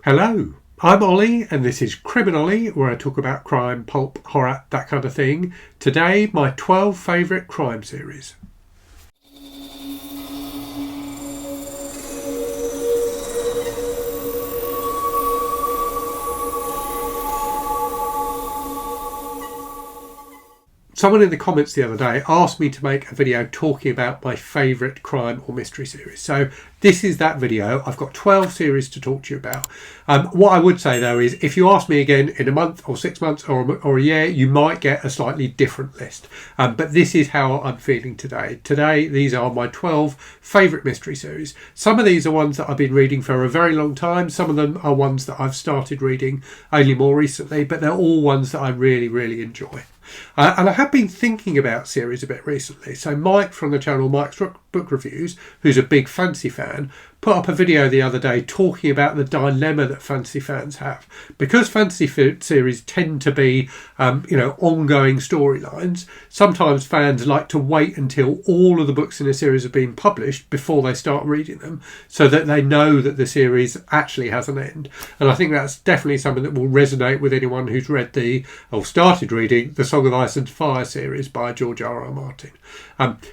Hello, I'm Ollie and this is Criminally, where I talk about crime, pulp, horror, that kind of thing. Today, my 12 favourite crime series. Someone in the comments the other day asked me to make a video talking about my favourite crime or mystery series. So this is that video. I've got 12 series to talk to you about. What I would say though is if you ask me again in a month or 6 months or a year, you might get a slightly different list. But this is how I'm feeling today. Today, these are my 12 favourite mystery series. Some of these are ones that I've been reading for a very long time. Some of them are ones that I've started reading only more recently, but they're all ones that I really, really enjoy. And I have been thinking about series a bit recently. So Mike from the channel Mike's Book Reviews, who's a big fantasy fan, put up a video the other day talking about the dilemma that fantasy fans have. Because fantasy series tend to be, ongoing storylines, sometimes fans like to wait until all of the books in a series have been published before they start reading them, so that they know that the series actually has an end. And I think that's definitely something that will resonate with anyone who's read or started reading the Song of Ice and Fire series by George R.R. Martin.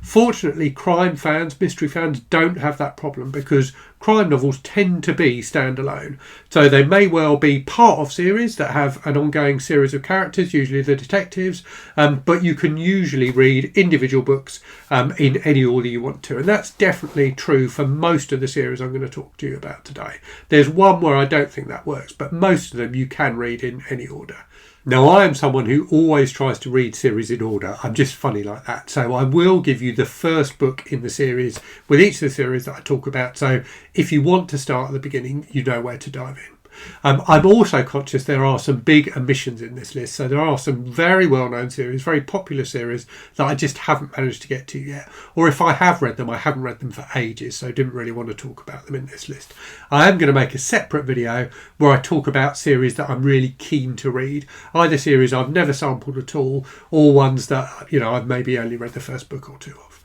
Fortunately, crime fans, mystery fans don't have that problem because crime novels tend to be standalone. So they may well be part of series that have an ongoing series of characters, usually the detectives, but you can usually read individual books in any order you want to. And that's definitely true for most of the series I'm going to talk to you about today. There's one where I don't think that works, but most of them you can read in any order. Now, I am someone who always tries to read series in order. I'm just funny like that. So I will give you the first book in the series with each of the series that I talk about. So if you want to start at the beginning, you know where to dive in. I'm also conscious there are some big omissions in this list. So there are some very well-known series, very popular series that I just haven't managed to get to yet. Or if I have read them, I haven't read them for ages, so didn't really want to talk about them in this list. I am going to make a separate video where I talk about series that I'm really keen to read. Either series I've never sampled at all, or ones that, I've maybe only read the first book or two of.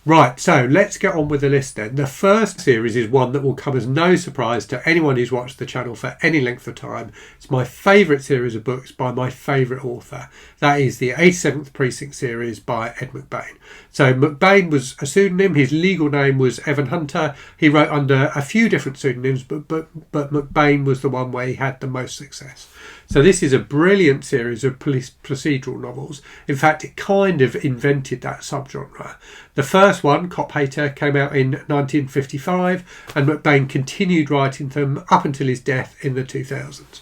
Right, so let's get on with the list then. The first series is one that will come as no surprise to anyone who's watched the channel for any length of time. It's my favourite series of books by my favourite author. That is the 87th Precinct series by Ed McBain. So McBain was a pseudonym. His legal name was Evan Hunter. He wrote under a few different pseudonyms, but McBain was the one where he had the most success. So this is a brilliant series of police procedural novels. In fact, it kind of invented that subgenre. The first one, Cop Hater, came out in 1955, and McBain continued writing them up until his death in the 2000s.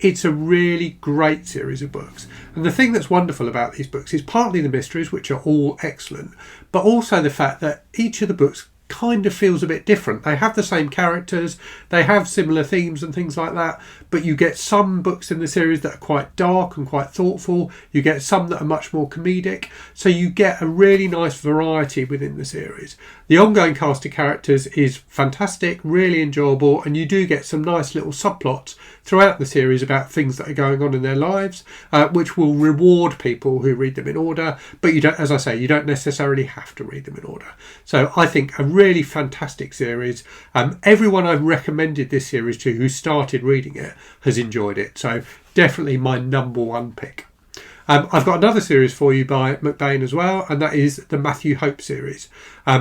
It's a really great series of books. And the thing that's wonderful about these books is partly the mysteries, which are all excellent, but also the fact that each of the books kind of feels a bit different. They have the same characters, they have similar themes and things like that, but you get some books in the series that are quite dark and quite thoughtful. You get some that are much more comedic. So you get a really nice variety within the series. The ongoing cast of characters is fantastic, really enjoyable, and you do get some nice little subplots throughout the series about things that are going on in their lives, which will reward people who read them in order. But you don't, as I say, you don't necessarily have to read them in order. So I think a really fantastic series. Everyone I've recommended this series to who started reading it has enjoyed it. So definitely my number one pick. I've got another series for you by McBain as well, and that is the Matthew Hope series.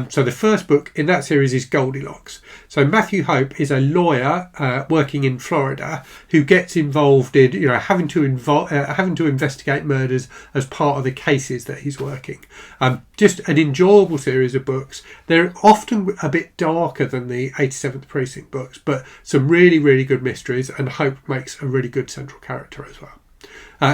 So the first book in that series is Goldilocks. So Matthew Hope is a lawyer working in Florida who gets involved in, having to investigate murders as part of the cases that he's working. Just an enjoyable series of books. They're often a bit darker than the 87th Precinct books, but some really, really good mysteries, and Hope makes a really good central character as well.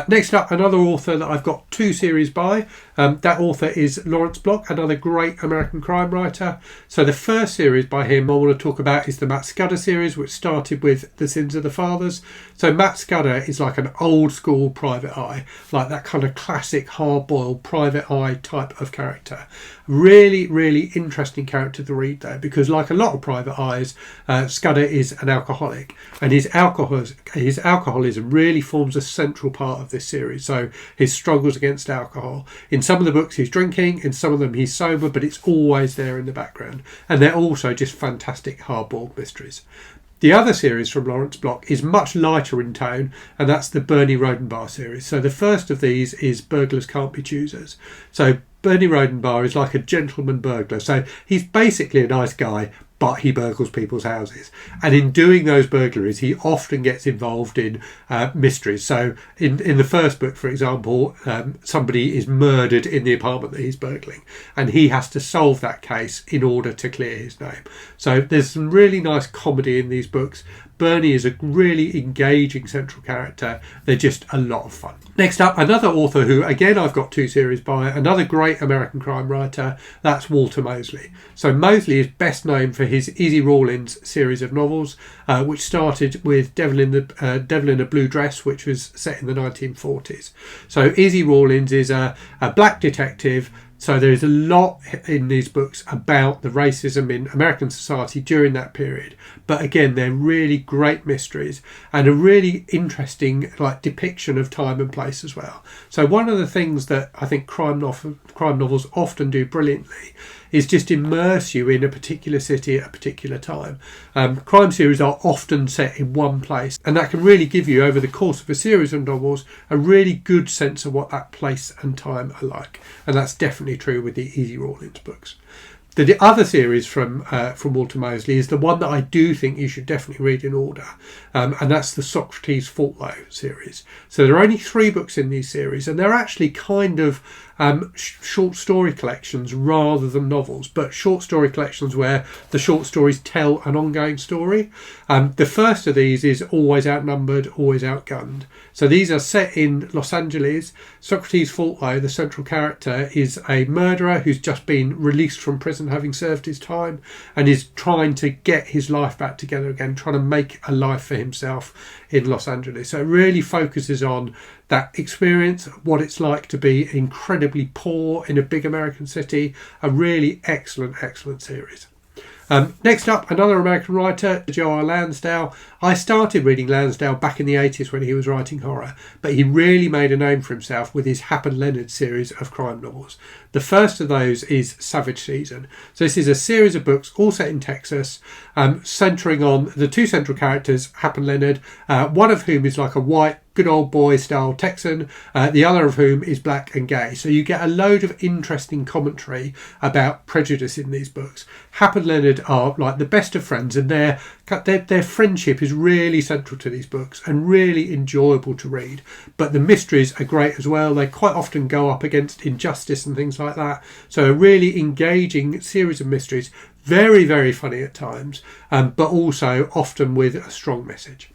Next up, another author that I've got two series by. That author is Lawrence Block, another great American crime writer. So the first series by him I want to talk about is the Matt Scudder series, which started with The Sins of the Fathers. So Matt Scudder is like an old school private eye, like that kind of classic hard-boiled private eye type of character. Really, really interesting character to read there, because like a lot of private eyes, Scudder is an alcoholic, and his alcoholism really forms a central part of this series. So his struggles against alcohol. In some of the books he's drinking, in some of them he's sober, but it's always there in the background. And they're also just fantastic hard-boiled mysteries. The other series from Lawrence Block is much lighter in tone, and that's the Bernie Rhodenbarr series. So the first of these is Burglars Can't Be Choosers. So Bernie Rhodenbarr is like a gentleman burglar. So he's basically a nice guy, but he burgles people's houses. And in doing those burglaries, he often gets involved in mysteries. So in the first book, for example, somebody is murdered in the apartment that he's burgling, and he has to solve that case in order to clear his name. So there's some really nice comedy in these books. Bernie is a really engaging central character. They're just a lot of fun. Next up, another author who, again, I've got 2 series by, another great American crime writer, that's Walter Mosley. So Mosley is best known for his Easy Rawlins series of novels, which started with Devil in a Blue Dress, which was set in the 1940s. So Easy Rawlins is a black detective. So there is a lot in these books about the racism in American society during that period. But again, they're really great mysteries and a really interesting depiction of time and place as well. So one of the things that I think crime novels often do brilliantly is just immerse you in a particular city at a particular time. Crime series are often set in one place, and that can really give you, over the course of a series of novels, a really good sense of what that place and time are like. And that's definitely true with the Easy Rawlins books. The other series from Walter Mosley is the one that I do think you should definitely read in order, and that's the Socrates Fortlow series. So there are only 3 books in these series, and they're actually kind of short story collections rather than novels, but short story collections where the short stories tell an ongoing story. The first of these is Always Outnumbered, Always Outgunned. So these are set in Los Angeles. Socrates Fortlow, the central character, is a murderer who's just been released from prison having served his time, and is trying to get his life back together again, trying to make a life for himself in Los Angeles. So it really focuses on that experience, what it's like to be incredibly poor in a big American city. A really excellent series. Next up, another American writer, Joel Lansdale. I started reading Lansdale back in the 80s when he was writing horror, but he really made a name for himself with his Hap and Leonard series of crime novels. The first of those is Savage Season. So this is a series of books all set in Texas, centering on the 2 central characters, Hap and Leonard, one of whom is like a white, good old boy style Texan, the other of whom is black and gay. So you get a load of interesting commentary about prejudice in these books. Hap and Leonard are like the best of friends, and their friendship is really central to these books and really enjoyable to read. But the mysteries are great as well. They quite often go up against injustice and things like that. So a really engaging series of mysteries, very, very funny at times, but also often with a strong message.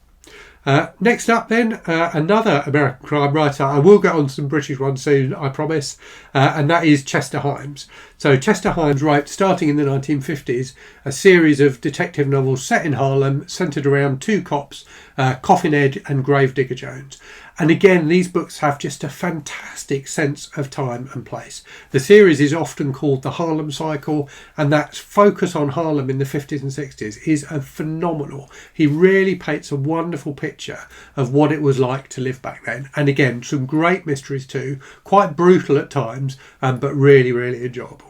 Next up then, another American crime writer. I will get on some British ones soon, I promise, and that is Chester Himes. So Chester Himes wrote, starting in the 1950s, a series of detective novels set in Harlem, centred around 2 cops, Coffin Ed and Gravedigger Jones. And again, these books have just a fantastic sense of time and place. The series is often called the Harlem Cycle, and that focus on Harlem in the 50s and 60s is phenomenal. He really paints a wonderful picture of what it was like to live back then. And again, some great mysteries too, quite brutal at times, but really, really enjoyable.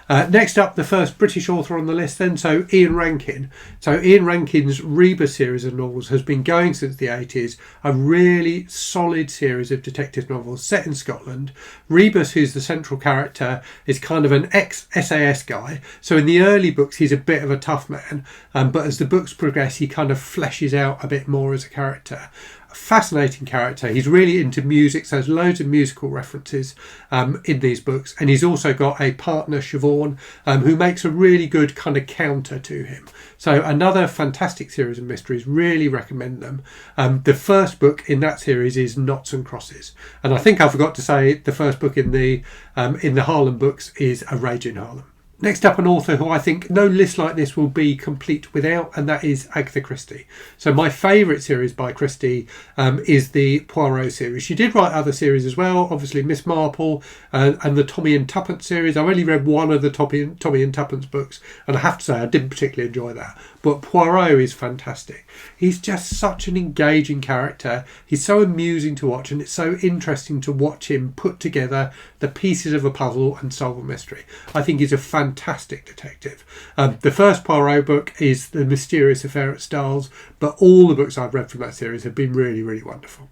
Next up, the first British author on the list then, so Ian Rankin. So Ian Rankin's Rebus series of novels has been going since the 80s, a really solid series of detective novels set in Scotland. Rebus, who's the central character, is kind of an ex-SAS guy. So in the early books, he's a bit of a tough man, but as the books progress, he kind of fleshes out a bit more as a character. A fascinating character. He's really into music, so there's loads of musical references in these books, and he's also got a partner, Siobhan, who makes a really good kind of counter to him. So another fantastic series of mysteries, really recommend them. The first book in that series is Knots and Crosses, and I think I forgot to say the first book in the Harlem books is A Rage in Harlem. Next up, an author who I think no list like this will be complete without, and that is Agatha Christie. So my favourite series by Christie is the Poirot series. She did write other series as well, obviously Miss Marple and the Tommy and Tuppence series. I've only read one of the Tommy and Tuppence books, and I have to say I didn't particularly enjoy that. but Poirot is fantastic. He's just such an engaging character. He's so amusing to watch, and it's so interesting to watch him put together the pieces of a puzzle and solve a mystery. I think he's a fantastic detective. The first Poirot book is The Mysterious Affair at Styles, but all the books I've read from that series have been really, really wonderful.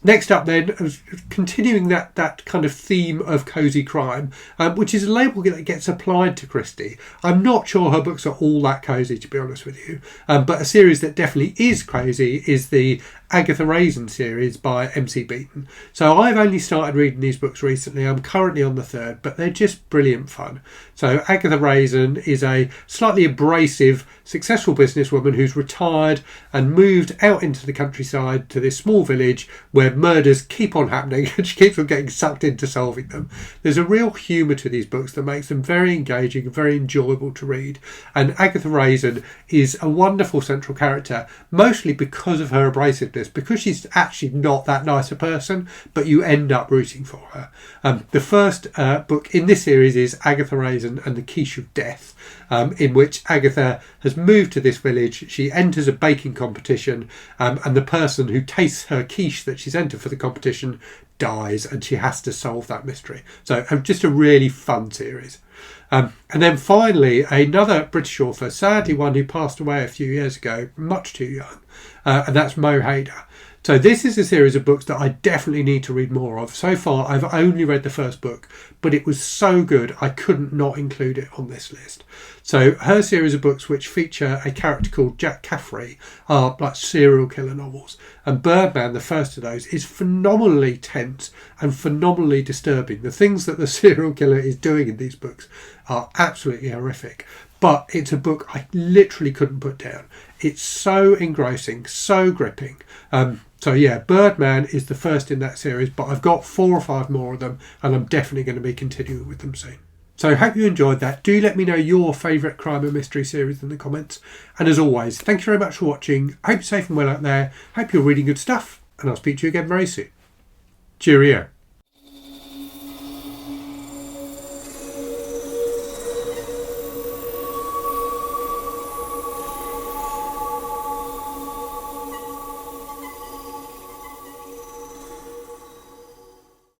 Next up then, continuing that kind of theme of cosy crime, which is a label that gets applied to Christie. I'm not sure her books are all that cosy, to be honest with you, but a series that definitely is cosy is the Agatha Raisin series by MC Beaton. So I've only started reading these books recently. I'm currently on the third, but they're just brilliant fun. So Agatha Raisin is a slightly abrasive, successful businesswoman who's retired and moved out into the countryside to this small village where murders keep on happening and she keeps on getting sucked into solving them. There's a real humour to these books that makes them very engaging and very enjoyable to read. And Agatha Raisin is a wonderful central character, mostly because of her abrasiveness, because she's actually not that nice a person, but you end up rooting for her. The first book in this series is Agatha Raisin and the Quiche of Death, in which Agatha has moved to this village. She enters a baking competition, and the person who tastes her quiche that she's entered for the competition dies, and she has to solve that mystery. So just a really fun series. And then finally, another British author, sadly one who passed away a few years ago, much too young, and that's Mo Hayder. So this is a series of books that I definitely need to read more of. So far, I've only read the first book, but it was so good I couldn't not include it on this list. So her series of books, which feature a character called Jack Caffery, are like serial killer novels. And Birdman, the first of those, is phenomenally tense and phenomenally disturbing. The things that the serial killer is doing in these books are absolutely horrific. But it's a book I literally couldn't put down. It's so engrossing, so gripping. So yeah, Birdman is the first in that series, but I've got 4 or 5 more of them, and I'm definitely going to be continuing with them soon. So I hope you enjoyed that. Do let me know your favourite crime and mystery series in the comments. And as always, thank you very much for watching. I hope you're safe and well out there. Hope you're reading good stuff, and I'll speak to you again very soon. Cheerio.